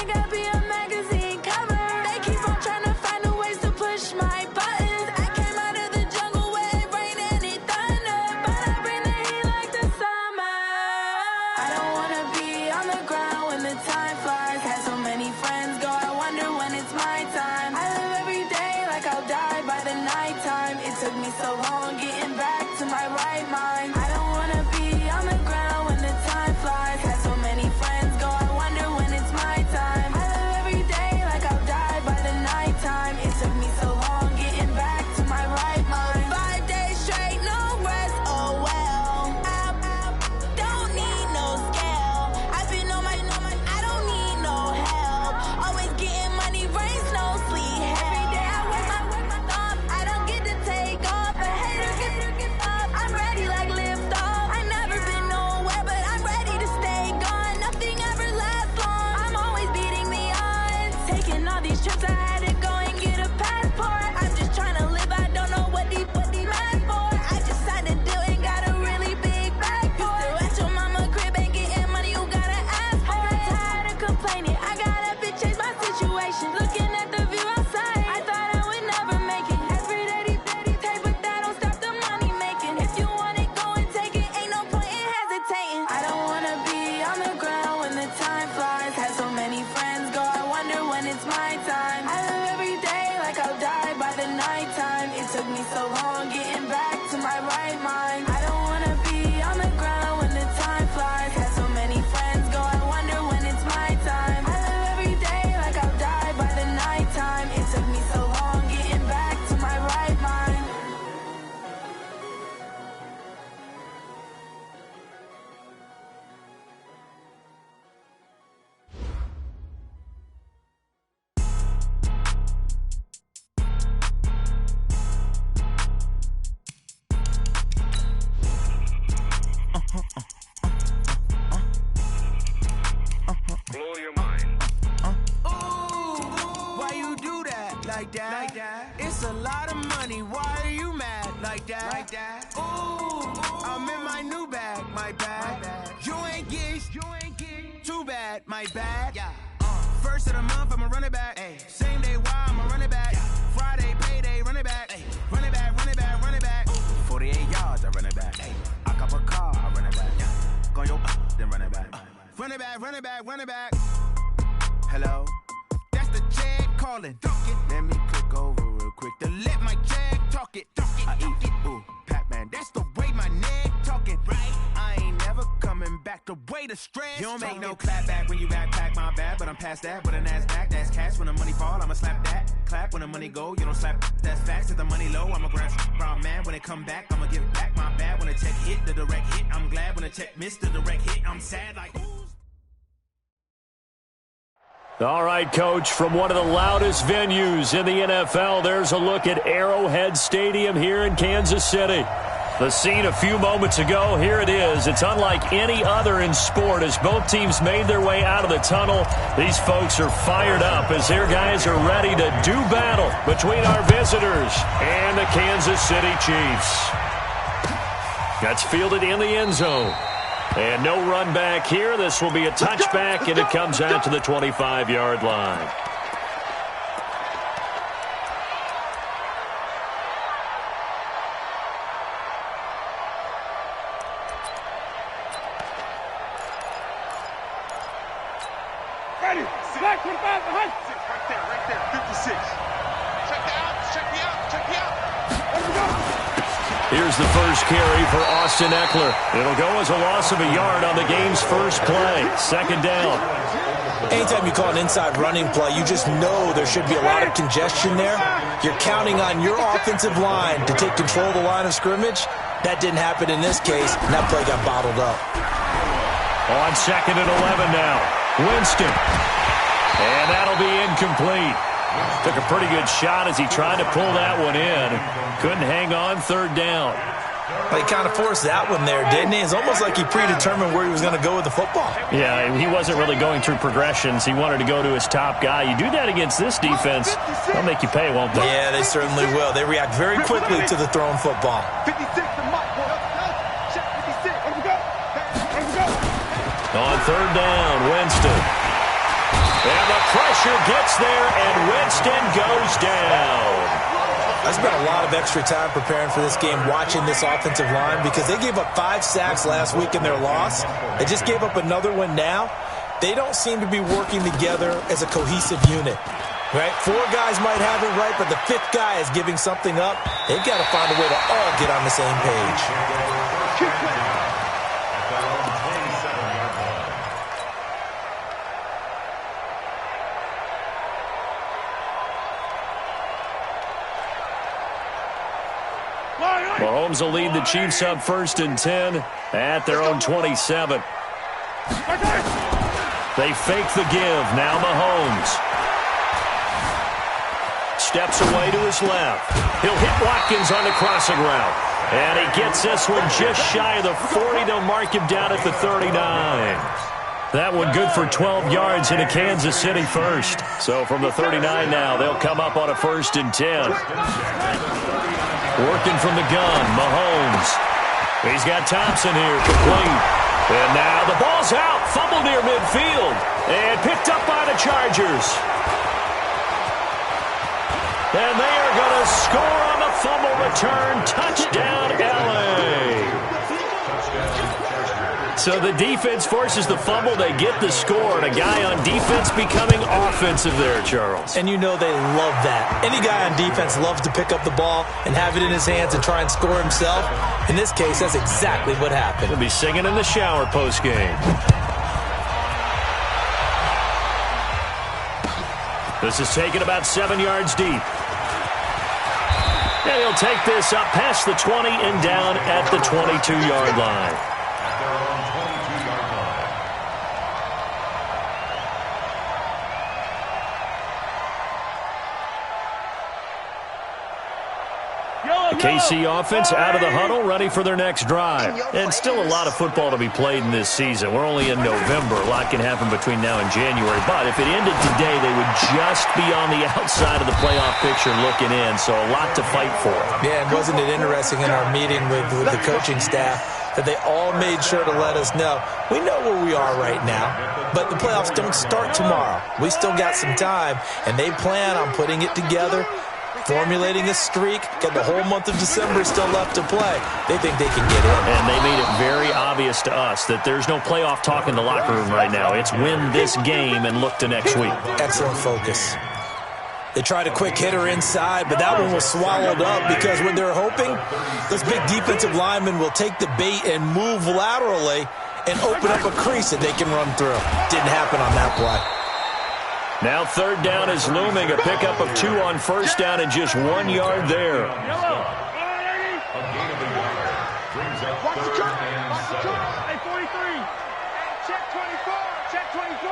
gotta be a magazine cover. They keep on trying to find a ways to push my buttons. I came out of the jungle where it rained and it thunder, but I bring the heat like the summer. I don't wanna be on the ground when the time flies. Had so many friends go, I wonder when it's my time. I live every day like I'll die by the nighttime. It took me so long getting back to my right mind. I don't wanna be on the ground when the time flies. Had so many friends go, I wonder when it's my time. I live every day like I'll die by the nighttime. It took me so long getting back to my right mind. 5 days straight, no rest, oh well. I don't need no scale. I've been on my, I don't need no help. Always getting money, rain, snow, sleet. Every day I work my thumb. I don't get to take off. A hater get up. I'm ready like lift off. I never been nowhere, but I'm ready to stay gone. Nothing ever lasts long. I'm always beating the odds. Taking all these trips, I had to go and get a passport. I'm just trying to live. I don't know what these mad for. I just signed a deal and got a really big bag for it. Still at your mama crib and getting money, you gotta ask for it. I got tired of complaining. I got up and changed my situation. Looking at the view outside, I thought I would never make it. Every day they take, but that don't stop the money making. If you want it, go and take it. Ain't no point in hesitating. I don't wanna be on the ground when the time flies. Had so many friends go, I wonder when it's my time. I live every day like I'll die by the nighttime. It took me so long getting back to my right mind. I don't wanna be on the ground when the time flies. Had so many friends go, I wonder when it's my time. I live every day like I'll die by the nighttime. It took me so long getting back to my right mind. Blow your mind. Why you do that like that? It's a lot of money. Why are you mad like that? Ooh, I'm in my new bag, my bag. You ain't getting too bad, my bad. First of the month, I'ma run it back. Same day, why I'ma run it back. Friday, payday, run it back. Run it back, run it back, run it back. 48 yards, I run it back. I cop a car, I run it back. Go yo, then run it back. Run it back, run it back, run it back. Hello? That's the check calling. Let me click over real quick to let my check talk it. I eat it, ooh, Pac-Man. That's the way my neck talking. Right? I ain't never coming back. The way the stress. You don't make no clap back when you backpack, my bad. But I'm past that with a NASDAQ. That's cash when the money fall. I'ma slap that. Clap when the money go. You don't slap. That's facts. If the money low, I'ma grab brown man. When it come back, I'ma give back my bad. When the check hit, the direct hit. I'm glad when the check missed the direct hit. I'm sad like. All right, Coach, from one of the loudest venues in the NFL, there's a look at Arrowhead Stadium here in Kansas City. The scene a few moments ago, here it is. It's unlike any other in sport as both teams made their way out of the tunnel. These folks are fired up as their guys are ready to do battle between our visitors and the Kansas City Chiefs. That's fielded in the end zone. And no run back here. This will be a touchback, and it comes out to the 25-yard line. Ready. Select 25 behind. Right there. 56. Check me out. There we go. Here's the first carry for Austin Eckler. It'll go as a loss of a yard on the game's first play. Second down. Anytime you call an inside running play, you just know there should be a lot of congestion there. You're counting on your offensive line to take control of the line of scrimmage. That didn't happen in this case, and that play got bottled up. On second and 11 now. Winston. And that'll be incomplete. Took a pretty good shot as he tried to pull that one in. Couldn't hang on third down. Well, he kind of forced that one there, didn't he? It's almost like he predetermined where he was going to go with the football. Yeah, he wasn't really going through progressions. He wanted to go to his top guy. You do that against this defense, they'll make you pay, won't they? Yeah, they certainly will. They react very quickly to the thrown football. 56, the mic, boy. Check 56. Here we go. On third down, Winston. And the Pressure gets there, and Winston goes down. I spent a lot of extra time preparing for this game watching this offensive line because they gave up 5 sacks last week in their loss. They just gave up another one now. They don't seem to be working together as a cohesive unit. Right? 4 guys might have it right, but the 5th guy is giving something up. They've got to find a way to all get on the same page. Mahomes will lead the Chiefs up 1st and 10 at their own 27. They fake the give. Now Mahomes steps away to his left. He'll hit Watkins on the crossing route. And he gets this one just shy of the 40. They'll mark him down at the 39. That one good for 12 yards into Kansas City first. So from the 39 now, they'll come up on a 1st and 10. Working from the gun, Mahomes. He's got Thompson here, complete. And now the ball's out. Fumble near midfield. And picked up by the Chargers. And they are going to score on the fumble return. Touchdown, L.A. So the defense forces the fumble. They get the score. And a guy on defense becoming offensive there, Charles. And you know they love that. Any guy on defense loves to pick up the ball and have it in his hands and try and score himself. In this case, that's exactly what happened. He'll be singing in the shower post-game. This is taken about 7 yards deep. And he'll take this up past the 20 and down at the 22-yard line. The KC offense out of the huddle, ready for their next drive. And still a lot of football to be played in this season. We're only in November. A lot can happen between now and January. But if it ended today, they would just be on the outside of the playoff picture looking in. So a lot to fight for. Yeah, and wasn't it interesting in our meeting with the coaching staff that they all made sure to let us know, we know where we are right now, but the playoffs don't start tomorrow. We still got some time, and they plan on putting it together, formulating a streak, got the whole month of December still left to play. They think they can get in. And they made it very obvious to us that there's no playoff talk in the locker room right now. It's win this game and look to next week. Excellent focus. They tried a quick hitter inside, but that one was swallowed up because what they're hoping, this big defensive lineman will take the bait and move laterally and open up a crease that they can run through. Didn't happen on that play. Now 3rd down is looming. A pickup of 2 on 1st down and just 1 yard there. Watch the curve. Watch the curve. Hey, 43. Check 24. Check 24.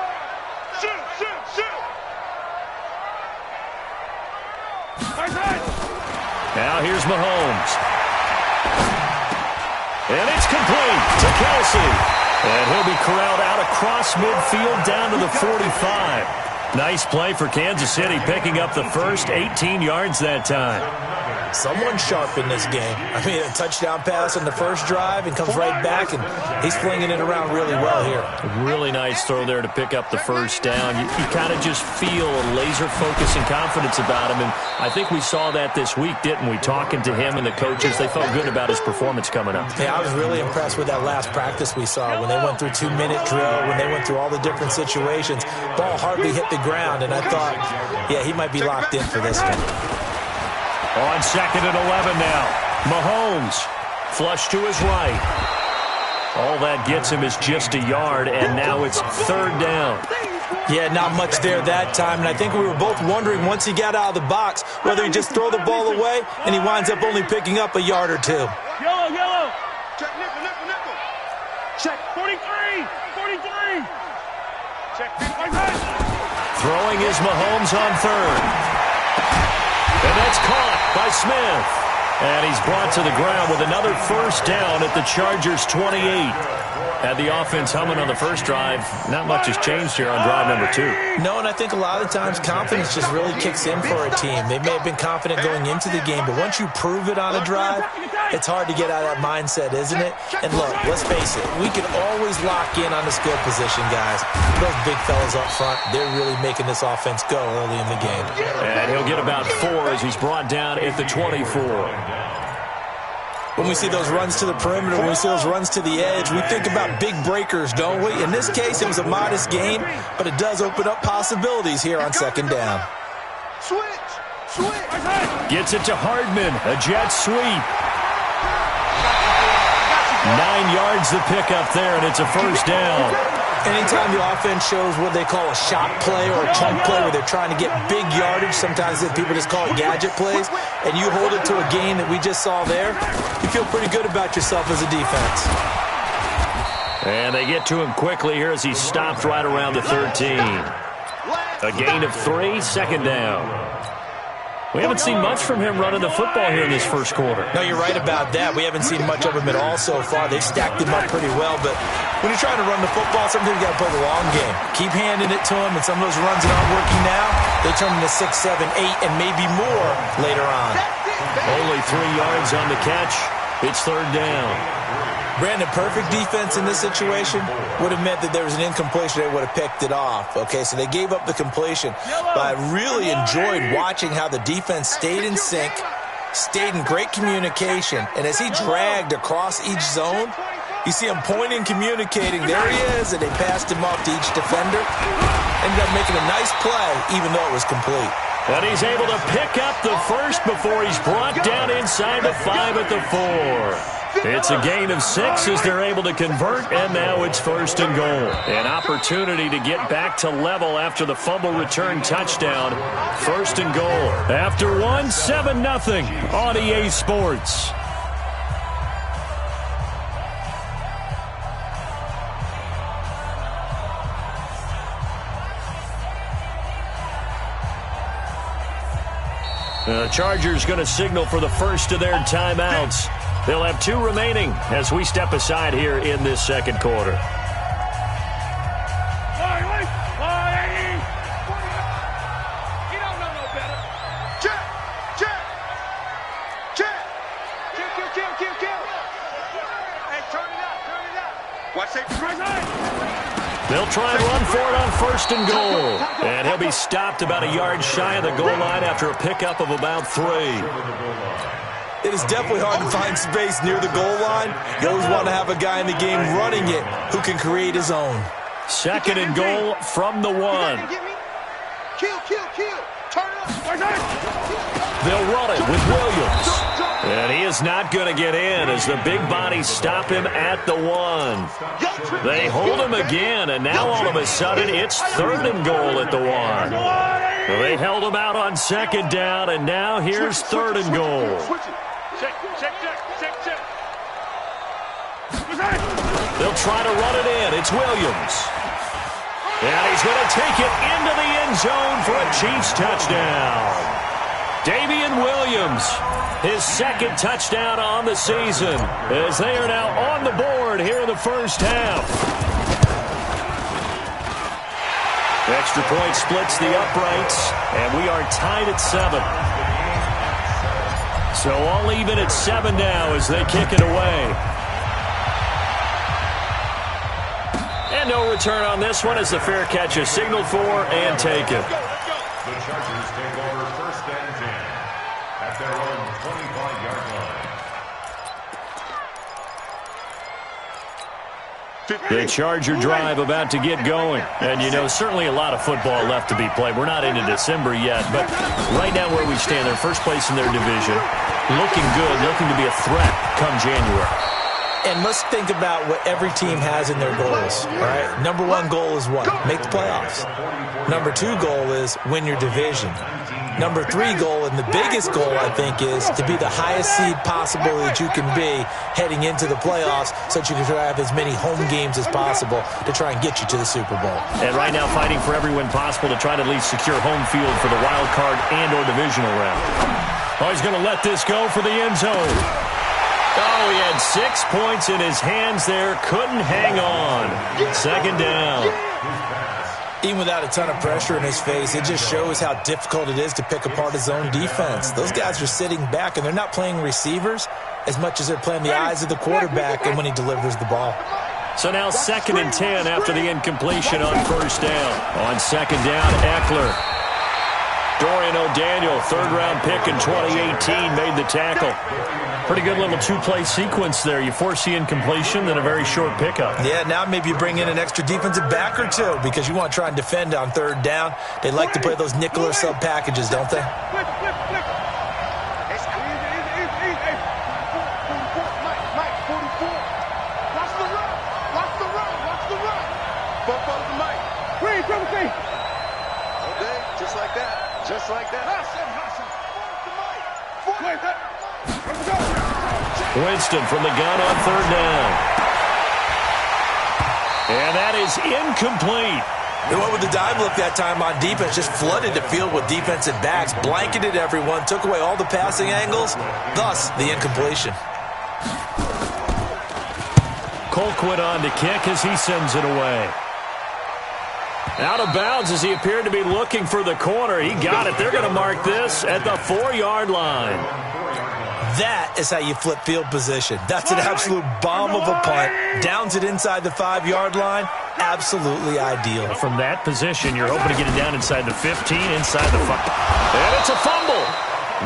Shoot, shoot, shoot. Now here's Mahomes. And it's complete to Kelsey. And he'll be corralled out across midfield down to the 45. Nice play for Kansas City, picking up the first 18 yards that time. Someone sharp in this game. I mean, a touchdown pass on the first drive and comes right back, and he's flinging it around really well here. Really nice throw there to pick up the first down. You kind of just feel a laser focus and confidence about him, and I think we saw that this week, didn't we? Talking to him and the coaches, they felt good about his performance coming up. Yeah, I was really impressed with that last practice we saw when they went through 2-minute drill, when they went through all the different situations. Ball hardly hit the ground, and I thought, yeah, he might be locked in for this one. On 2nd and 11 now. Mahomes flush to his right. All that gets him is just a yard, and now it's 3rd down. Yeah, not much there that time, and I think we were both wondering once he got out of the box whether he just throw the ball away and he winds up only picking up a yard or 2. Yellow, yellow. Check nickel, nickel, nickel. Check 43, 43. Check 55. Throwing is Mahomes on 3rd. And that's caught by Smith. And he's brought to the ground with another 1st down at the Chargers' 28. Had the offense humming on the first drive. Not much has changed here on drive number 2. No, and I think a lot of times confidence just really kicks in for a team. They may have been confident going into the game, but once you prove it on a drive, It's hard to get out of that mindset, isn't it? And look, let's face it, we can always lock in on the skill position, guys. Those big fellas up front, they're really making this offense go early in the game. And he'll get about 4 as he's brought down at the 24. When we see those runs to the perimeter, when we see those runs to the edge, we think about big breakers, don't we? In this case, it was a modest gain, but it does open up possibilities here on second down. Switch. Gets it to Hardman, a jet sweep. 9 yards the pickup there, and it's a first down. Anytime the offense shows what they call a shot play or a chunk play where they're trying to get big yardage, sometimes people just call it gadget plays, and you hold it to a gain that we just saw there, you feel pretty good about yourself as a defense. And they get to him quickly here as he's stopped right around the 13. A gain of 3, second down. We haven't seen much from him running the football here in this first quarter. No, you're right about that. We haven't seen much of him at all so far. They've stacked him up pretty well, but when you're trying to run the football, sometimes you got to play the long game. Keep handing it to him, and some of those runs that aren't working now, they turn into 6, 7, 8, and maybe more later on. Only 3 yards on the catch. It's third down. Brandon, perfect defense in this situation would have meant that there was an incompletion. They would have picked it off. Okay, so they gave up the completion. But I really enjoyed watching how the defense stayed in sync, stayed in great communication. And as he dragged across each zone, you see him pointing, communicating. There he is, and they passed him off to each defender. Ended up making a nice play, even though it was complete. And he's able to pick up the first before he's brought down inside the 5 at the 4. It's a gain of 6 as they're able to convert, and now it's first and goal. An opportunity to get back to level after the fumble return touchdown. First and goal. After 1, 7-0 on EA Sports. The Chargers going to signal for the first of their timeouts. They'll have 2 remaining as we step aside here in this second quarter. You don't know no better. Check. Kill. Hey, turn it up. Watch that. They'll try and run for it on first and goal. And he'll be stopped about a yard shy of the goal line after a pickup of about 3. It is definitely hard to find space near the goal line. You always want to have a guy in the game running it who can create his own. Second and goal from the 1. Kill. Turn it up. They'll run it with Williams. And he is not going to get in as the big bodies stop him at the 1. They hold him again, and now all of a sudden it's third and goal at the 1. Well, they held him out on second down, and now here's third and goal. Check. They'll try to run it in. It's Williams. And he's going to take it into the end zone for a Chiefs touchdown. Damian Williams, his second touchdown on the season, as they are now on the board here in the first half. Extra point splits the uprights, and we are tied at 7. So all even at 7 now as they kick it away. And no return on this one as the fair catch is signaled for and taken. The Chargers take over first and 10 at their own 25-yard line. The Charger drive about to get going. And, you know, certainly a lot of football left to be played. We're not into December yet, but right now where we stand, they're first place in their division. Looking good, looking to be a threat come January. And let's think about what every team has in their goals, all right? Number 1 goal is what? Make the playoffs. Number 2 goal is win your division. Number 3 goal, and the biggest goal, I think, is to be the highest seed possible that you can be heading into the playoffs so that you can have as many home games as possible to try and get you to the Super Bowl. And right now fighting for every win possible to try to at least secure home field for the wild card and or divisional round. Oh, he's going to let this go for the end zone. Oh, he had 6 points in his hands there. Couldn't hang on. Second down. Even without a ton of pressure in his face, it just shows how difficult it is to pick apart his own defense. Those guys are sitting back, and they're not playing receivers as much as they're playing the eyes of the quarterback and when he delivers the ball. So now 2nd and 10 after the incompletion on 1st down. On 2nd down, Eckler. Dorian O'Daniel, 3rd-round pick in 2018, made the tackle. Pretty good little two-play sequence there. You force the incompletion, then a very short pickup. Yeah, now maybe you bring in an extra defensive back or two because you want to try and defend on 3rd down. They like to play those nickel or sub packages, don't they? Just like that. Winston from the gun on 3rd down. And that is incomplete. They went with the dive look that time on defense, just flooded the field with defensive backs, blanketed everyone, took away all the passing angles, thus the incompletion. Colquitt on to kick as he sends it away. Out of bounds as he appeared to be looking for the corner. He got it. They're going to mark this at the 4-yard line. That is how you flip field position. That's an absolute bomb of a punt. Downs it inside the 5-yard line. Absolutely ideal. From that position, you're hoping to get it down inside the 15, inside the 5. And it's a fumble.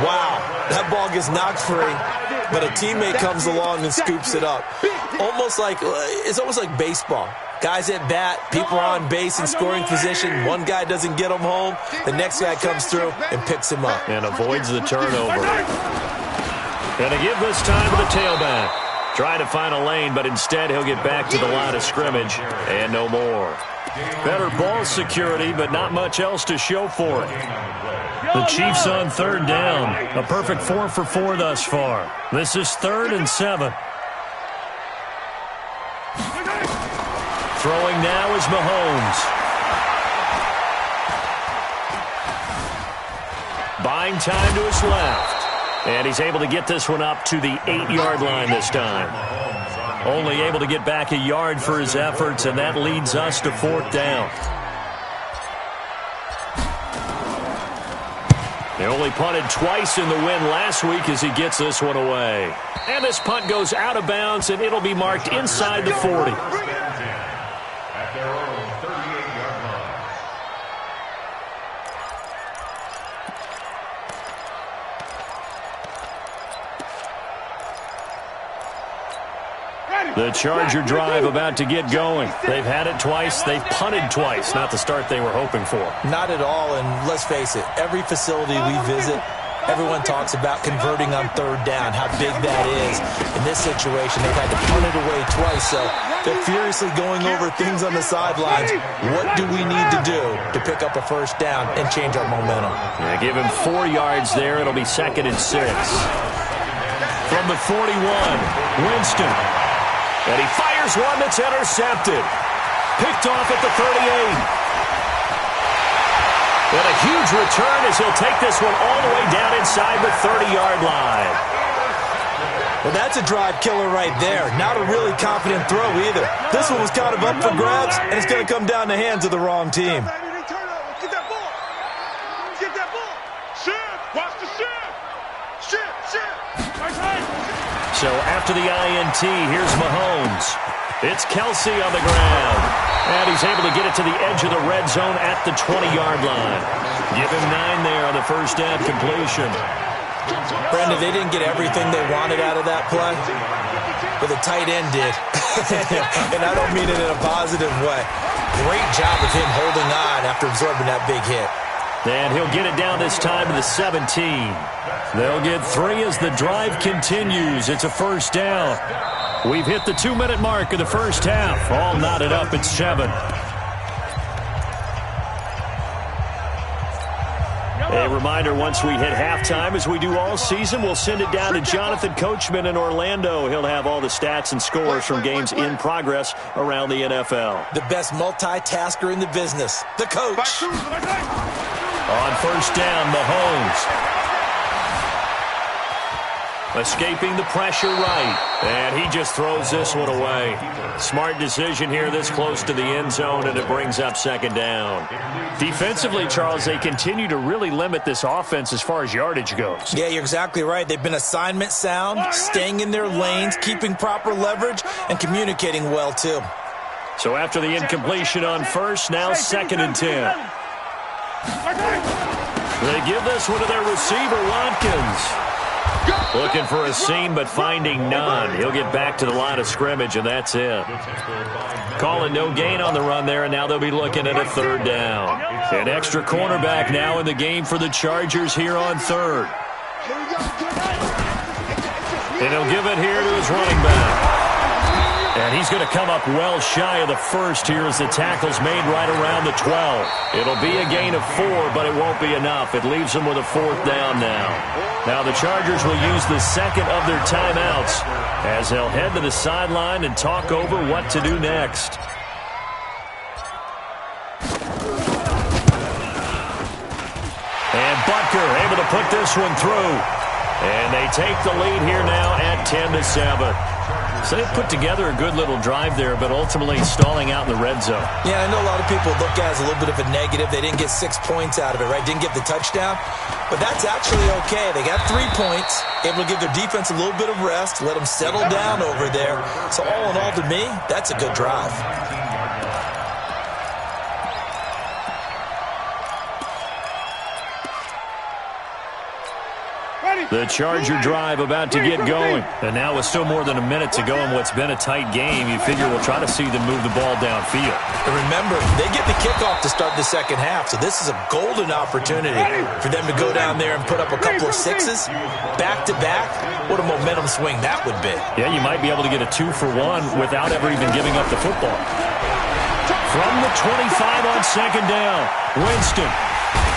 Wow. That ball gets knocked free, but a teammate comes along and scoops it up. It's almost like baseball. Guys at bat, people are on base in scoring position. One guy doesn't get him home. The next guy comes through and picks him up. And avoids the turnover. And to give this time to the tailback. Trying to find a lane, but instead he'll get back to the line of scrimmage and no more. Better ball security, but not much else to show for it. The Chiefs on 3rd down. A perfect 4 for 4 thus far. This is 3rd and 7. Throwing now is Mahomes. Buying time to his left. And he's able to get this one up to the 8-yard line this time. Only able to get back a yard for his efforts, and that leads us to 4th down. They only punted twice in the win last week as he gets this one away. And this punt goes out of bounds, and it'll be marked inside the 40. At their own 38-yard line. The Charger drive about to get going. They've had it twice. They've punted twice. Not the start they were hoping for. Not at all, and let's face it, every facility we visit, everyone talks about converting on 3rd down, how big that is. In this situation, they've had to punt it away twice, so they're furiously going over things on the sidelines. What do we need to do to pick up a 1st down and change our momentum? Yeah, give him 4 yards there. It'll be 2nd and 6. From the 41, Winston. And he fires one that's intercepted. Picked off at the 38. And a huge return as he'll take this one all the way down inside the 30-yard line. Well, that's a drive killer right there. Not a really confident throw either. This one was kind of up for grabs, and it's going to come down the hands of the wrong team. Get that ball. Get that ball. Shift. Watch the shift. Shift. So after the INT, here's Mahomes. It's Kelsey on the ground. And he's able to get it to the edge of the red zone at the 20-yard line. Give him 9 there on the 1st down completion. Brenda, they didn't get everything they wanted out of that play, but the tight end did. And I don't mean it in a positive way. Great job of him holding on after absorbing that big hit. And he'll get it down this time to the 17. They'll get 3 as the drive continues. It's a 1st down. We've hit the 2-minute mark of the 1st half. All knotted up at 7. A reminder, once we hit halftime, as we do all season, we'll send it down to Jonathan Coachman in Orlando. He'll have all the stats and scores from games in progress around the NFL. The best multitasker in the business, the coach. On 1st down, Mahomes. escaping the pressure right. And he just throws this one away. Smart decision here this close to the end zone, and it brings up second down. Defensively, Charles, they continue to really limit this offense as far as yardage goes. Yeah, you're exactly right. They've been assignment sound, staying in their lanes, keeping proper leverage, and communicating well, too. So after the incompletion on first, now 2nd and 10. They give this one to their receiver, Watkins. Looking for a seam, but finding none. He'll get back to the line of scrimmage, and that's it. Calling no gain on the run there, and now they'll be looking at a 3rd down. An extra cornerback now in the game for the Chargers here on 3rd. And he'll give it here to his running back. And he's going to come up well shy of the first here as the tackle's made right around the 12. It'll be a gain of 4, but it won't be enough. It leaves them with a 4th down now. Now the Chargers will use the second of their timeouts as they'll head to the sideline and talk over what to do next. And Butker able to put this one through. And they take the lead here now at 10-7. So they put together a good little drive there, but ultimately stalling out in the red zone. Yeah, I know a lot of people look at it as a little bit of a negative. They didn't get 6 points out of it, right? Didn't get the touchdown. But that's actually okay. They got 3 points, able to give their defense a little bit of rest, let them settle down over there. So all in all, to me, that's a good drive. The Charger drive about to get going. And now with still more than a minute to go in what's been a tight game, you figure we'll try to see them move the ball downfield. And remember, they get the kickoff to start the second half, so this is a golden opportunity for them to go down there and put up a couple of 6s back-to-back. What a momentum swing that would be. Yeah, you might be able to get a 2-for-1 without ever even giving up the football. From the 25 on second down, Winston.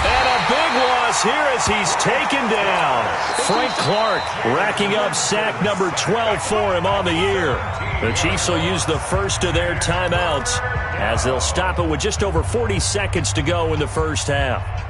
And a big loss here as he's taken down. Frank Clark racking up sack number 12 for him on the year. The Chiefs will use the first of their timeouts as they'll stop it with just over 40 seconds to go in the first half.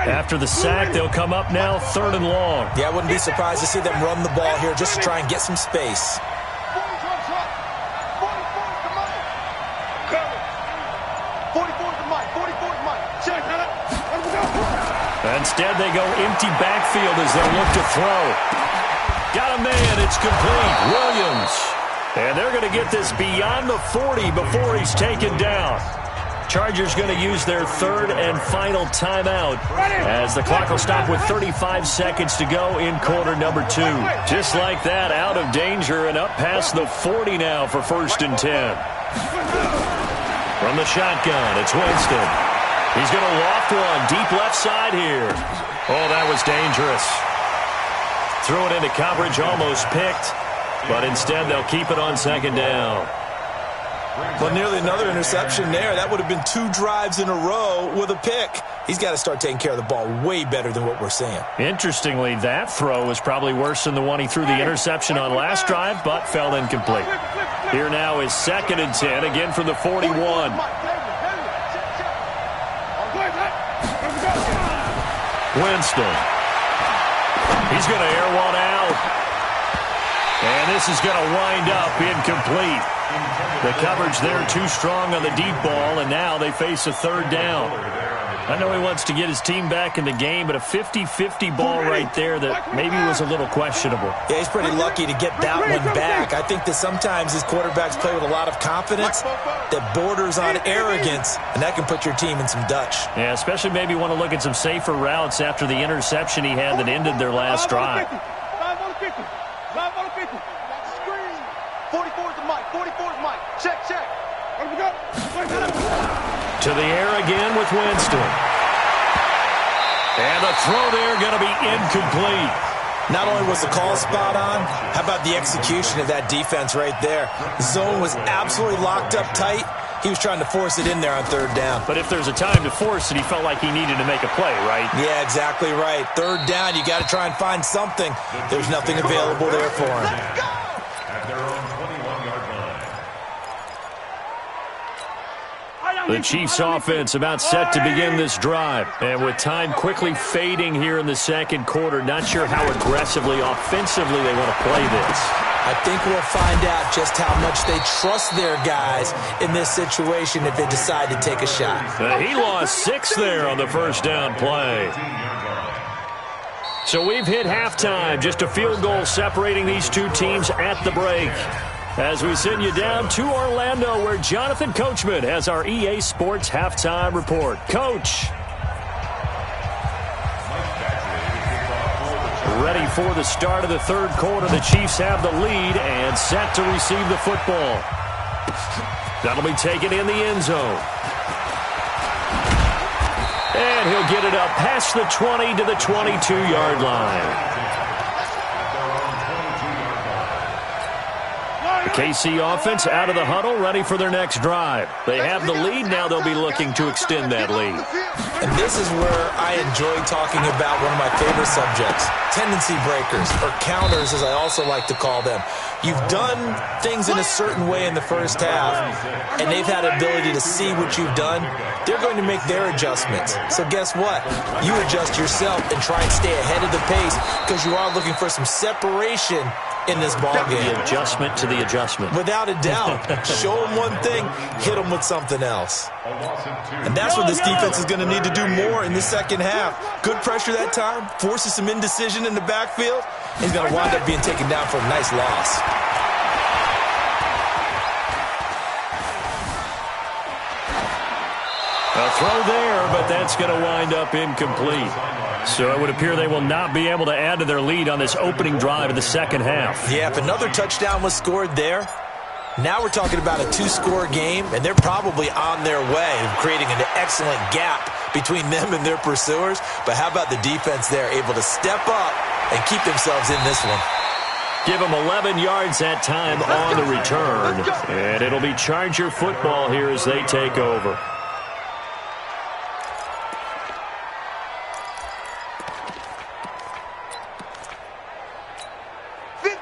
After the sack, they'll come up now 3rd and long. Yeah, I wouldn't be surprised to see them run the ball here just to try and get some space. Instead, they go empty backfield as they look to throw. Got a man. It's complete. Williams. And they're going to get this beyond the 40 before he's taken down. Chargers going to use their 3rd and final timeout as the clock will stop with 35 seconds to go in quarter number 2. Just like that, out of danger and up past the 40 now for 1st and 10. From the shotgun, it's Winston. He's going to loft one deep left side here. Oh, that was dangerous. Threw it into coverage, almost picked, but instead they'll keep it on second down. Well, nearly another interception there. That would have been 2 drives in a row with a pick. He's got to start taking care of the ball way better than what we're seeing. Interestingly, that throw was probably worse than the one he threw the interception on last drive, but fell incomplete. Here now is 2nd and 10, again from the 41. Winston. He's going to air one out. And this is going to wind up incomplete. The coverage there too strong on the deep ball, and now they face a 3rd down. I know he wants to get his team back in the game, but a 50-50 ball right there that maybe was a little questionable. Yeah, he's pretty lucky to get that one back. I think that sometimes these quarterbacks play with a lot of confidence that borders on arrogance, and that can put your team in some Dutch. Yeah, especially maybe want to look at some safer routes after the interception he had that ended their last drive. 44's the mic. 44's mic. Check. To the air again with Winston. And the throw there going to be incomplete. Not only was the call spot on, how about the execution of that defense right there? The zone was absolutely locked up tight, He was trying to force it in there on third down. But if there's a time to force it, he felt like he needed to make a play, right? Yeah, exactly right. Third down, you got to try and find something. There's nothing available there for him. At their own 21-yard line. The Chiefs offense about set to begin this drive. And with time quickly fading here in the second quarter, not sure how aggressively, offensively they want to play this. I think we'll find out just how much they trust their guys in this situation if they decide to take a shot. He lost 6 there on the first down play. So we've hit halftime. Just a field goal separating these two teams at the break. As we send you down to Orlando, where Jonathan Coachman has our EA Sports halftime report. Coach. Ready for the start of the third quarter. The Chiefs have the lead and set to receive the football. That'll be taken in the end zone. And he'll get it up past the 20 to the 22-yard line. The KC offense out of the huddle, ready for their next drive. They have the lead. Now they'll be looking to extend that lead. And this is where I enjoy talking about one of my favorite subjects, tendency breakers, or counters as I also like to call them. You've done things in a certain way in the first half, and they've had the ability to see what you've done. They're going to make their adjustments. So guess what? You adjust yourself and try and stay ahead of the pace because you are looking for some separation in this ballgame. The adjustment to the adjustment. Without a doubt. Show them one thing, hit them with something else. And that's what this defense is going to need to do more in the second half. Good pressure that time, forces some indecision in the backfield. He's going to wind up being taken down for a nice loss. A throw there, but that's going to wind up incomplete. So it would appear they will not be able to add to their lead on this opening drive of the second half. Yeah, if another touchdown was scored there, now we're talking about a 2-score game, and they're probably on their way of creating an excellent gap between them and their pursuers. But how about the defense there, able to step up and keep themselves in this one? Give them 11 yards that time on the return. And it'll be Charger football here as they take over.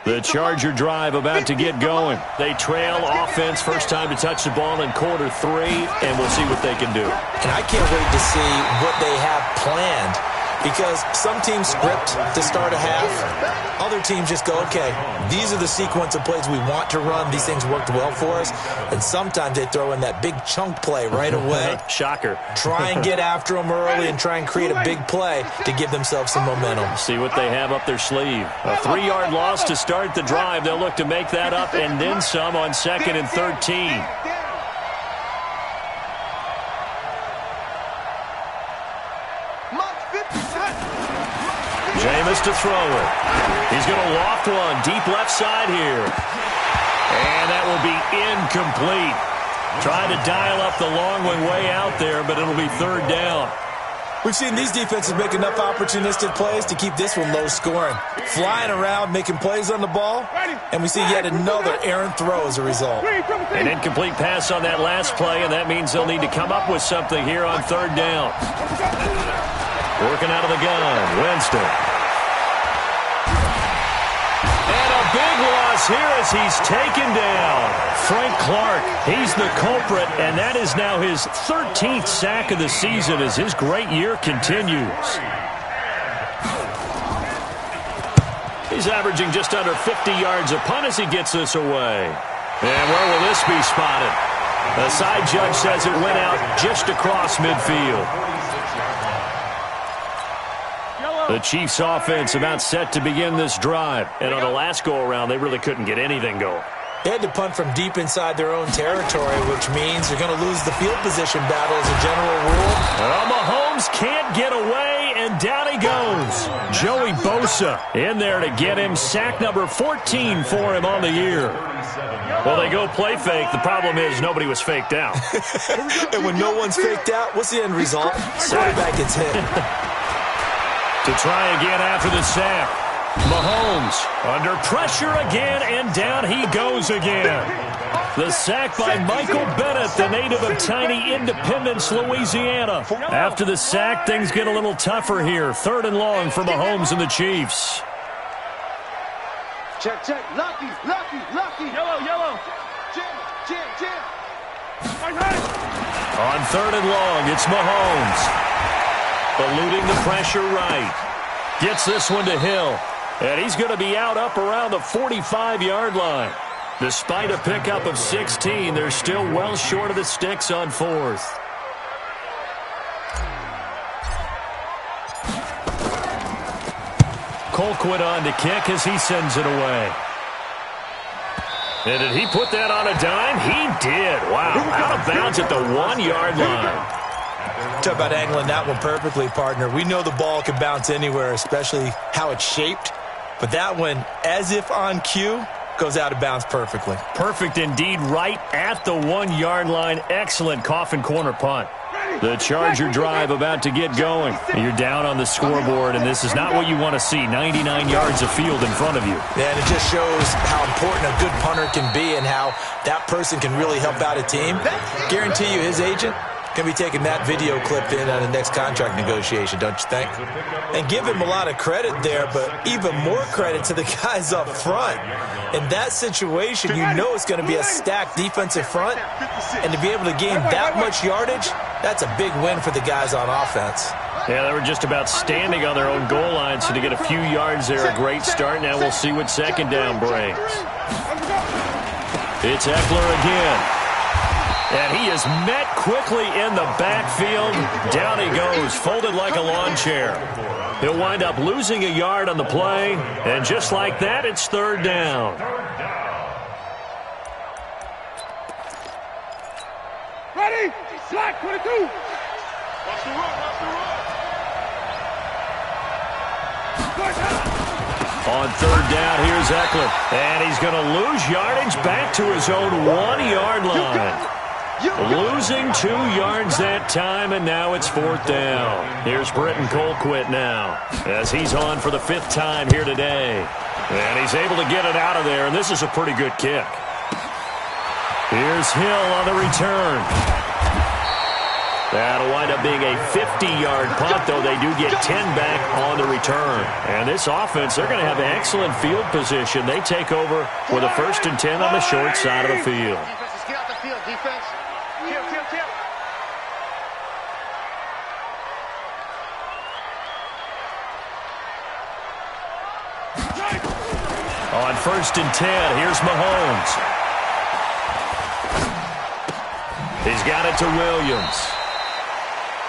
The Charger drive about to get going. They trail offense, first time to touch the ball in quarter 3, and we'll see what they can do. And I can't wait to see what they have planned, because some teams script to start a half. Other teams just go, okay, these are the sequence of plays we want to run. These things worked well for us. And sometimes they throw in that big chunk play right away. Shocker. Try and get after them early and try and create a big play to give themselves some momentum. See what they have up their sleeve. A 3-yard loss to start the drive. They'll look to make that up and then some on 2nd and 13. Jameis to throw it. He's going to loft one deep left side here. And that will be incomplete. Trying to dial up the long one way out there, but it'll be 3rd down. We've seen these defenses make enough opportunistic plays to keep this one low scoring. Flying around, making plays on the ball, and we see yet another errant throw as a result. An incomplete pass on that last play, and that means they'll need to come up with something here on 3rd down. Working out of the gun, Winston. And a big loss here as he's taken down. Frank Clark, he's the culprit, and that is now his 13th sack of the season as his great year continues. He's averaging just under 50 yards a punt as he gets this away. And where will this be spotted? The side judge says it went out just across midfield. The Chiefs offense about set to begin this drive. And on the last go-around, they really couldn't get anything going. They had to punt from deep inside their own territory, which means they're going to lose the field position battle as a general rule. Well, Mahomes can't get away, and down he goes. Joey Bosa in there to get him. Sack number 14 for him on the year. Well, they go play fake. The problem is nobody was faked out. And when no one's faked out, what's the end result? Quarterback gets hit. To try again after the sack. Mahomes under pressure again, and down he goes again. The sack by Michael Bennett, the native of tiny Independence, Louisiana. After the sack, things get a little tougher here. 3rd and long for Mahomes and the Chiefs. Check, check. Lucky. Yellow. Jam. On 3rd and long, it's Mahomes. Eluding the pressure right. Gets this one to Hill. And he's going to be out up around the 45-yard line. Despite a pickup of 16, they're still well short of the sticks on 4th. Colquitt on to kick as he sends it away. And did he put that on a dime? He did. Wow, out of bounds at the 1-yard line. Talk about angling that one perfectly, partner. We know the ball can bounce anywhere, especially how it's shaped. But that one, as if on cue, goes out of bounds perfectly. Perfect indeed, right at the 1-yard line. Excellent coffin corner punt. The Charger drive about to get going. You're down on the scoreboard, and this is not what you want to see. 99 yards of field in front of you. Yeah, and it just shows how important a good punter can be and how that person can really help out a team. Guarantee you his agent can be taking that video clip in on the next contract negotiation, don't you think? And give him a lot of credit there, but even more credit to the guys up front. In that situation, you know it's going to be a stacked defensive front, and to be able to gain that much yardage, that's a big win for the guys on offense. Yeah, they were just about standing on their own goal line, so to get a few yards there, a great start. Now we'll see what 2nd down brings. It's Eckler again. And he is met quickly in the backfield. Down he goes, folded like a lawn chair. He'll wind up losing a yard on the play. And just like that, it's 3rd down. Ready? Slack 22. Watch the run. On 3rd down, here's Eckler. And he's going to lose yardage back to his own 1-yard line. Losing 2 yards that time, and now it's 4th down. Here's Britton Colquitt now, as he's on for the 5th time here today. And he's able to get it out of there, and this is a pretty good kick. Here's Hill on the return. That'll wind up being a 50-yard punt, though they do get 10 back on the return. And this offense, they're going to have excellent field position. They take over with a 1st and 10 on the short side of the field. Defense, get out the field, defense. Kill. On 1st and 10, here's Mahomes. He's got it to Williams.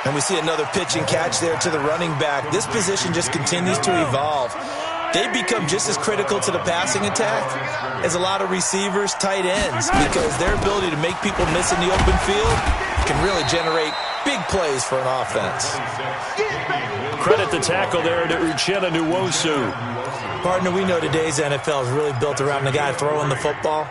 And we see another pitch and catch there to the running back. This position just continues to evolve. They become just as critical to the passing attack as a lot of receivers, tight ends, because their ability to make people miss in the open field can really generate big plays for an offense. Credit the tackle there to Uchenna Nwosu. Partner, we know today's NFL is really built around the guy throwing the football.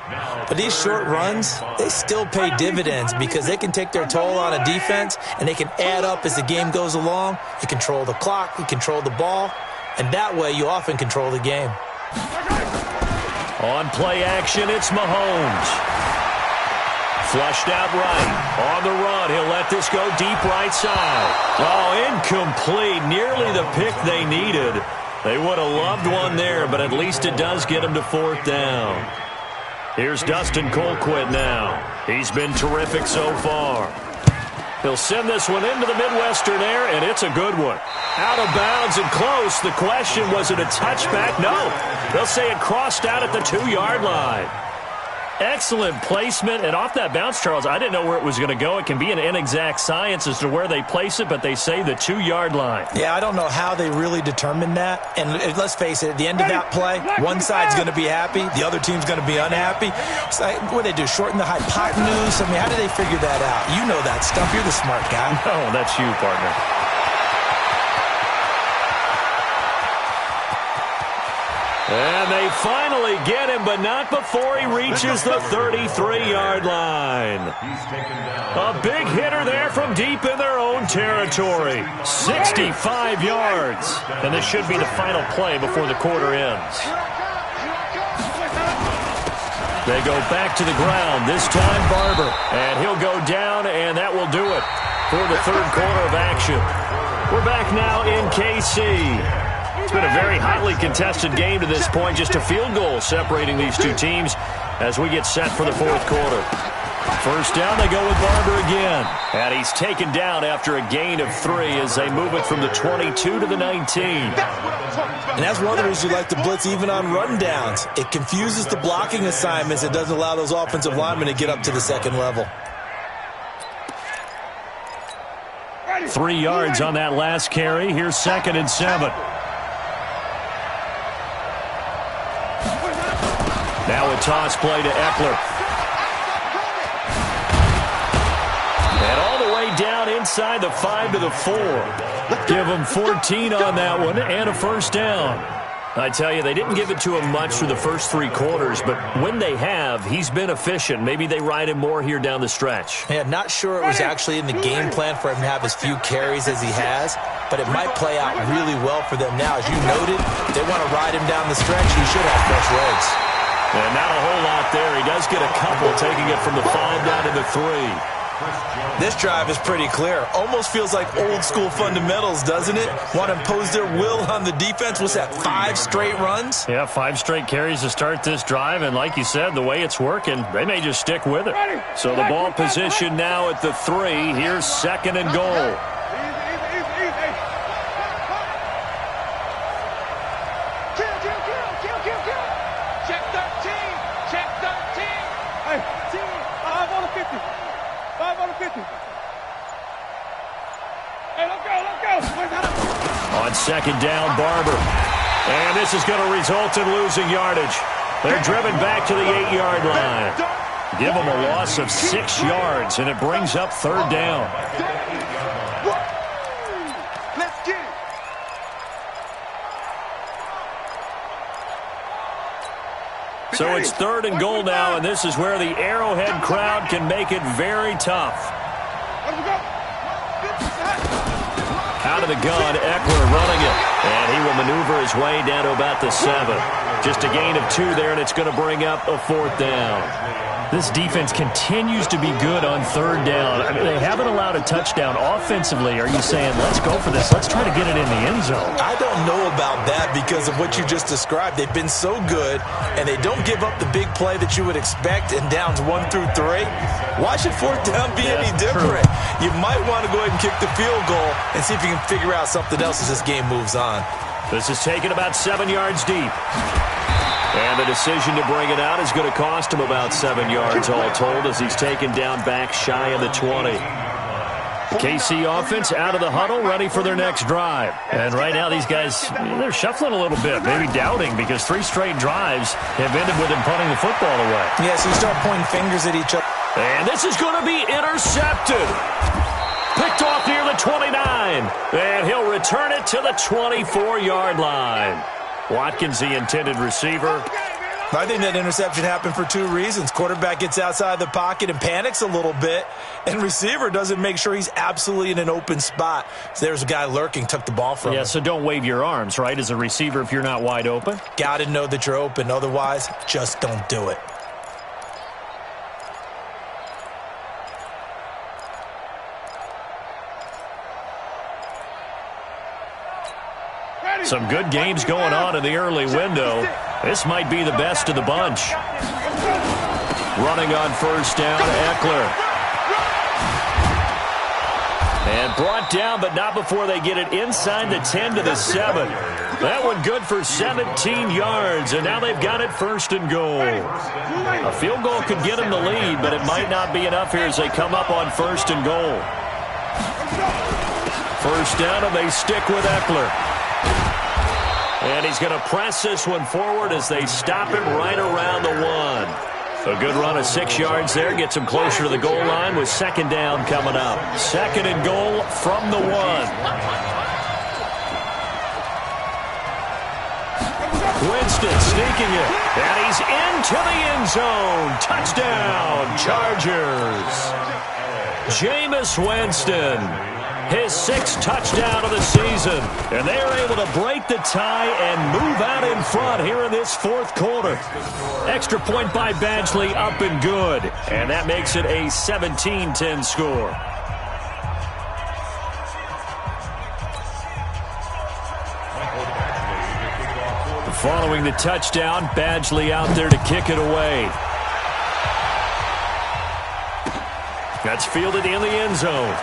But these short runs, they still pay dividends because they can take their toll on a defense and they can add up as the game goes along. You control the clock, you control the ball, and that way you often control the game. On play action, it's Mahomes. Flushed out right. On the run, he'll let this go deep right side. Oh, incomplete. Nearly the pick they needed. They would have loved one there, but at least it does get them to 4th down. Here's Dustin Colquitt now. He's been terrific so far. He'll send this one into the Midwestern air, and it's a good one. Out of bounds and close. The question, was it a touchback? No. They'll say it crossed out at the 2-yard line. Excellent placement, and off that bounce, Charles, I didn't know where it was going to go. It can be an inexact science as to where they place it, but they say the 2-yard line. Yeah, I don't know how they really determined that. And let's face it, at the end of that play, one side's going to be happy, the other team's going to be unhappy. It's like, what do they do, shorten the hypotenuse? I mean, how do they figure that out? You know that stuff. You're the smart guy. Oh, that's you, partner. And they finally get him, but not before he reaches the 33-yard line. A big hitter there from deep in their own territory. 65 yards. And this should be the final play before the quarter ends. They go back to the ground, this time Barber. And he'll go down, and that will do it for the third quarter of action. We're back now in KC. It's been a very hotly contested game to this point. Just a field goal separating these two teams as we get set for the fourth quarter. First down, they go with Barber again. And he's taken down after a gain of 3 as they move it from the 22 to the 19. And that's one of the reasons you like to blitz even on rundowns. It confuses the blocking assignments. It doesn't allow those offensive linemen to get up to the second level. 3 yards on that last carry. Here's 2nd and 7. Now a toss play to Eckler. And all the way down inside the 5 to the 4. Give him 14 on that one and a first down. I tell you, they didn't give it to him much through the first 3 quarters, but when they have, he's been efficient. Maybe they ride him more here down the stretch. Yeah, not sure it was actually in the game plan for him to have as few carries as he has, but it might play out really well for them now. As you noted, they want to ride him down the stretch. He should have fresh legs. And not a whole lot there. He does get a couple, taking it from the 5 down to the 3. This drive is pretty clear. Almost feels like old school fundamentals, doesn't it? Want to impose their will on the defense. What's that, 5 straight runs? Yeah, 5 straight carries to start this drive. And like you said, the way it's working, they may just stick with it. So the ball position now at the 3. Here's 2nd and goal. Check 13. Check 13. Hey, 5 on the 50. 5 on the 50. Hey, let's go. On 2nd down, Barber. And this is going to result in losing yardage. They're driven back to the 8-yard line. Give them a loss of 6 yards, and it brings up 3rd down. Let's get it. So it's 3rd and goal now, and this is where the Arrowhead crowd can make it very tough. Out of the gun, Eckler running it. And he will maneuver his way down to about the 7. Just a gain of 2 there, and it's going to bring up a 4th down. This defense continues to be good on 3rd down. I mean, they haven't allowed a touchdown. Offensively, are you saying, let's go for this, let's try to get it in the end zone? I don't know about that because of what you just described. They've been so good, and they don't give up the big play that you would expect in downs 1 through 3. Why should 4th down be any different? True. You might want to go ahead and kick the field goal and see if you can figure out something else as this game moves on. This is taken about 7 yards deep. And the decision to bring it out is going to cost him about 7 yards all told as he's taken down back shy of the 20. KC offense out of the huddle, ready for their next drive. And right now these guys, they're shuffling a little bit, maybe doubting, because 3 straight drives have ended with him punting the football away. Yeah, so you start pointing fingers at each other. And this is going to be intercepted. Picked off near the 29. And he'll return it to the 24-yard line. Watkins, the intended receiver. I think that interception happened for 2 reasons. Quarterback gets outside the pocket and panics a little bit, and receiver doesn't make sure he's absolutely in an open spot. So there's a guy lurking, took the ball from him. Yeah, so don't wave your arms, right, as a receiver if you're not wide open? Got to know that you're open. Otherwise, just don't do it. Some good games going on in the early window. This might be the best of the bunch. Running on first down, Eckler. And brought down, but not before they get it inside the 10 to the 7. That one good for 17 yards, and now they've got it 1st and goal. A field goal could get them the lead, but it might not be enough here as they come up on 1st and goal. First down, and they stick with Eckler. And he's going to press this one forward as they stop it right around the 1. A good run of 6 yards there. Gets him closer to the goal line with 2nd down coming up. 2nd and goal from the 1. Winston sneaking it. And he's into the end zone. Touchdown, Chargers. Jameis Winston. his 6th touchdown of the season. And they are able to break the tie and move out in front here in this 4th quarter. Extra point by Badgley, up and good. And that makes it a 17-10 score. Following the touchdown, Badgley out there to kick it away. That's fielded in the end zone.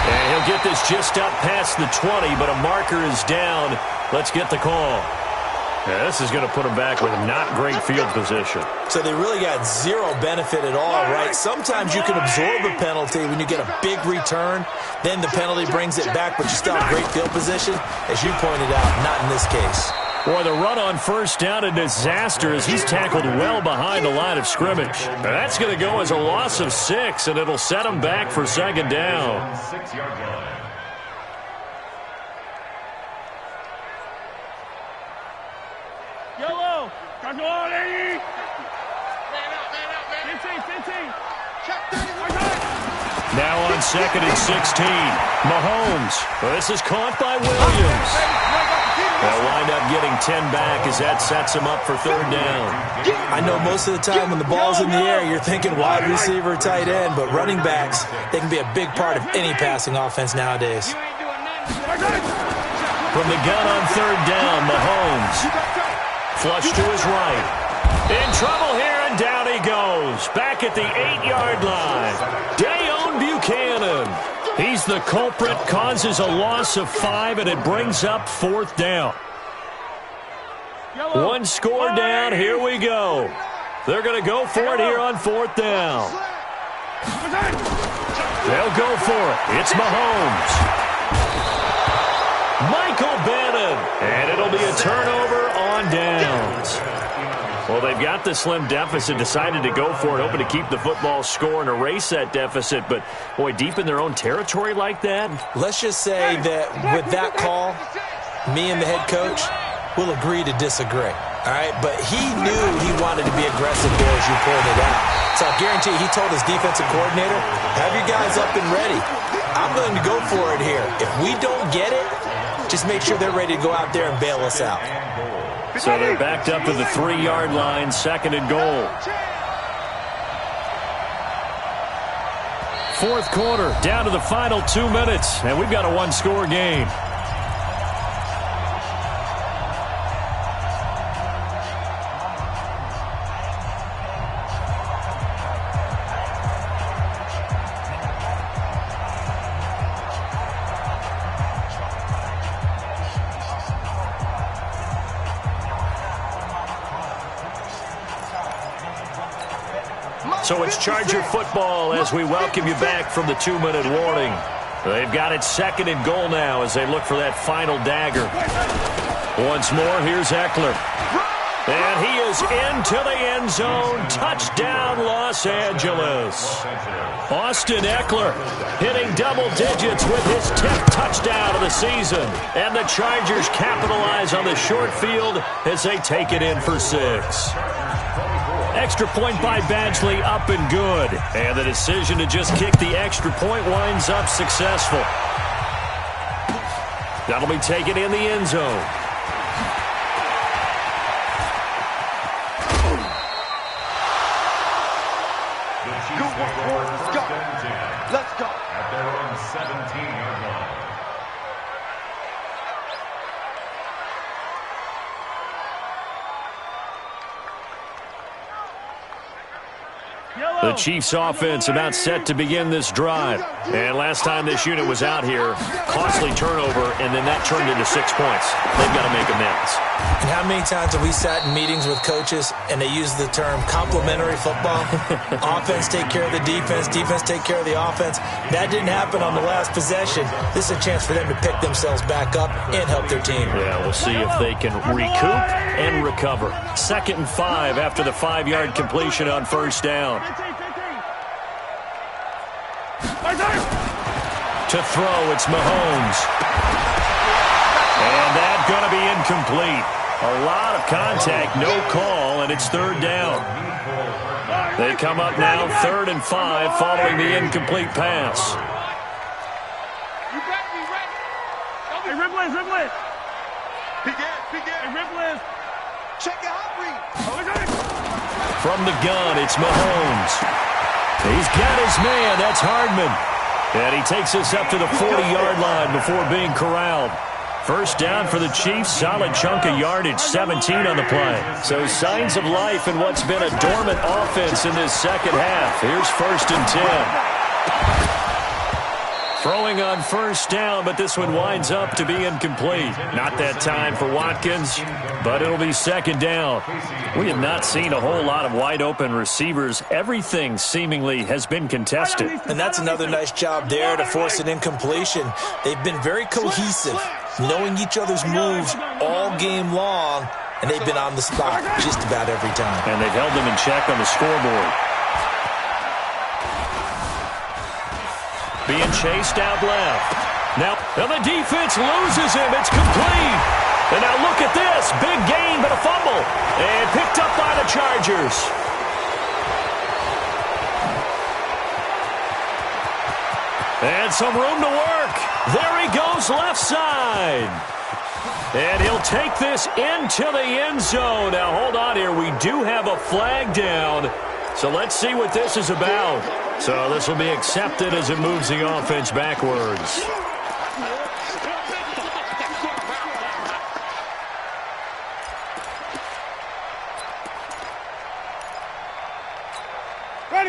And he'll get this just up past the 20, but a marker is down. Let's get the call. Yeah, this is going to put them back with not great field position. So they really got zero benefit at all, right? Sometimes you can absorb a penalty when you get a big return. Then the penalty brings it back, but you still have great field position. As you pointed out, not in this case. Boy, the run on first down, a disaster as he's tackled well behind the line of scrimmage. That's going to go as a loss of 6, and it'll set him back for 2nd down. 6-yard line. Yellow. Come on, lady. Man out, man. 15. Now on 2nd and 16. Mahomes. Well, this is caught by Williams. They'll wind up getting 10 back as that sets him up for 3rd down. I know most of the time when the ball's in the air, you're thinking wide receiver, tight end, but running backs, they can be a big part of any passing offense nowadays. From the gun on 3rd down, Mahomes. Flush to his right. In trouble here, and down he goes. Back at the 8-yard line. Dayon Buchanan. He's the culprit, causes a loss of 5, and it brings up 4th down. 1 score down, here we go. They're going to go for it here on 4th down. They'll go for it. It's Mahomes. Michael Bannon. And it'll be a turnover on downs. Well, they've got the slim deficit, decided to go for it, hoping to keep the football score and erase that deficit. But, boy, deep in their own territory like that. Let's just say that with that call, me and the head coach will agree to disagree. All right? But he knew he wanted to be aggressive there, as you pointed out. So I guarantee he told his defensive coordinator, have your guys up and ready. I'm going to go for it here. If we don't get it, just make sure they're ready to go out there and bail us out. So they're backed up to the 3-yard line, 2nd and goal. 4th quarter, down to the final 2 minutes, and we've got a 1-score game. So it's Charger football as we welcome you back from the 2-minute warning. They've got it 2nd and goal now as they look for that final dagger. Once more, here's Eckler. And he is into the end zone. Touchdown, Los Angeles. Austin Eckler hitting double digits with his 10th touchdown of the season. And the Chargers capitalize on the short field as they take it in for 6. Extra point by Badgley, up and good. And the decision to just kick the extra point winds up successful. That'll be taken in the end zone. Let's go. Let's go. At their own 17-yard line. The Chiefs offense about set to begin this drive. And last time this unit was out here, costly turnover, and then that turned into 6 points. They've got to make amends. And how many times have we sat in meetings with coaches and they use the term complementary football? Offense take care of the defense, defense take care of the offense. That didn't happen on the last possession. This is a chance for them to pick themselves back up and help their team. Yeah, we'll see if they can recoup and recover. 2nd and 5 after the 5-yard completion on first down. To throw, it's Mahomes. And that's going to be incomplete. A lot of contact, no call, and it's 3rd down. They come up now 3rd and 5 following the incomplete pass. You ready? Hey, Ripley. Hey, Ripley. Check it out, Reed. From the gun, it's Mahomes. He's got his man. That's Hardman. And he takes us up to the 40-yard line before being corralled. First down for the Chiefs. Solid chunk of yardage, 17 on the play. So signs of life in what's been a dormant offense in this second half. Here's 1st and 10. Throwing on first down, but this one winds up to be incomplete. Not that time for Watkins, but it'll be 2nd down. We have not seen a whole lot of wide-open receivers. Everything seemingly has been contested. And that's another nice job there to force an incompletion. They've been very cohesive, knowing each other's moves all game long, and they've been on the spot just about every time. And they've held them in check on the scoreboard. Being chased out left. Now the defense loses him. It's complete. And now look at this. Big gain, but a fumble. And picked up by the Chargers. And some room to work. There he goes left side. And he'll take this into the end zone. Now hold on here. We do have a flag down. So let's see what this is about. So this will be accepted as it moves the offense backwards.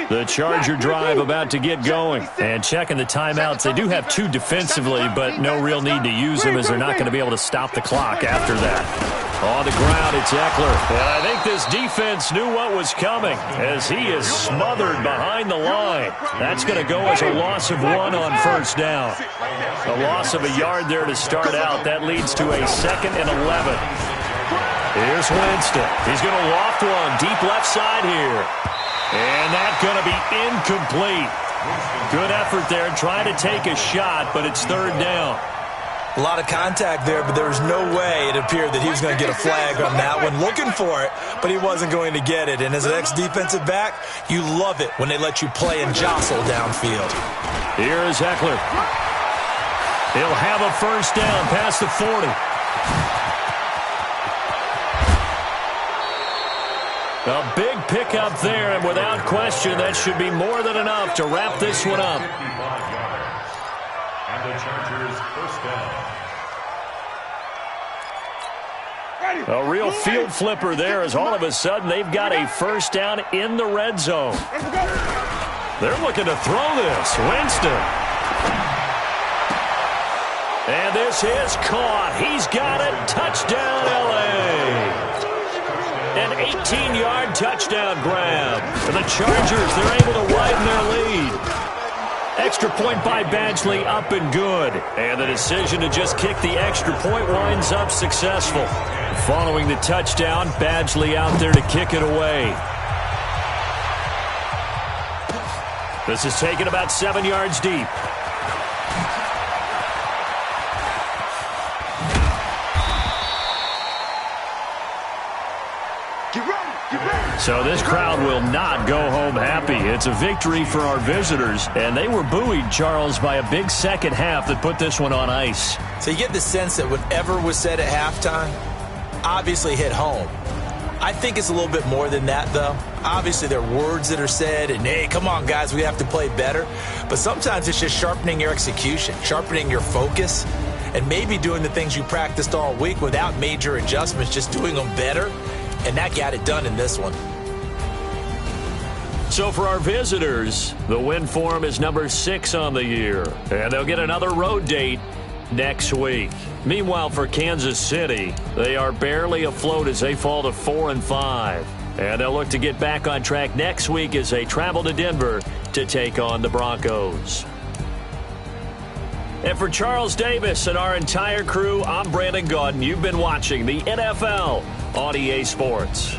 The Charger drive about to get going. And checking the timeouts. They do have 2 defensively, but no real need to use them as they're not going to be able to stop the clock after that. On the ground, it's Eckler. And I think this defense knew what was coming as he is smothered behind the line. That's going to go as a loss of 1 on first down. A loss of a yard there to start out. That leads to a 2nd and 11. Here's Winston. He's going to loft one deep left side here. And that's going to be incomplete. Good effort there trying to take a shot, but it's 3rd down. A lot of contact there, but there was no way it appeared that he was going to get a flag on that one. Looking for it, but he wasn't going to get it. And as an ex-defensive back, you love it when they let you play and jostle downfield. Here is Eckler. He'll have a first down past the 40. A big pickup there, and without question, that should be more than enough to wrap this one up. And the Chargers first down. A real field flipper there as all of a sudden they've got a first down in the red zone. They're looking to throw this. Winston. And this is caught. He's got it. Touchdown, L.A. An 18-yard touchdown grab. For the Chargers, they're able to widen their lead. Extra point by Badgley, up and good. And the decision to just kick the extra point winds up successful. Following the touchdown, Badgley out there to kick it away. This is taken about 7 yards deep. So this crowd will not go home happy. It's a victory for our visitors, and they were buoyed, Charles, by a big second half that put this one on ice. So you get the sense that whatever was said at halftime obviously hit home. I think it's a little bit more than that, though. Obviously, there are words that are said, and, hey, come on, guys, we have to play better. But sometimes it's just sharpening your execution, sharpening your focus, and maybe doing the things you practiced all week without major adjustments, just doing them better. And that got it done in this one. So for our visitors, the win form is number 6 on the year. And they'll get another road date next week. Meanwhile, for Kansas City, they are barely afloat as they fall to 4-5. And they'll look to get back on track next week as they travel to Denver to take on the Broncos. And for Charles Davis and our entire crew, I'm Brandon Gaudin. You've been watching the NFL on EA Sports.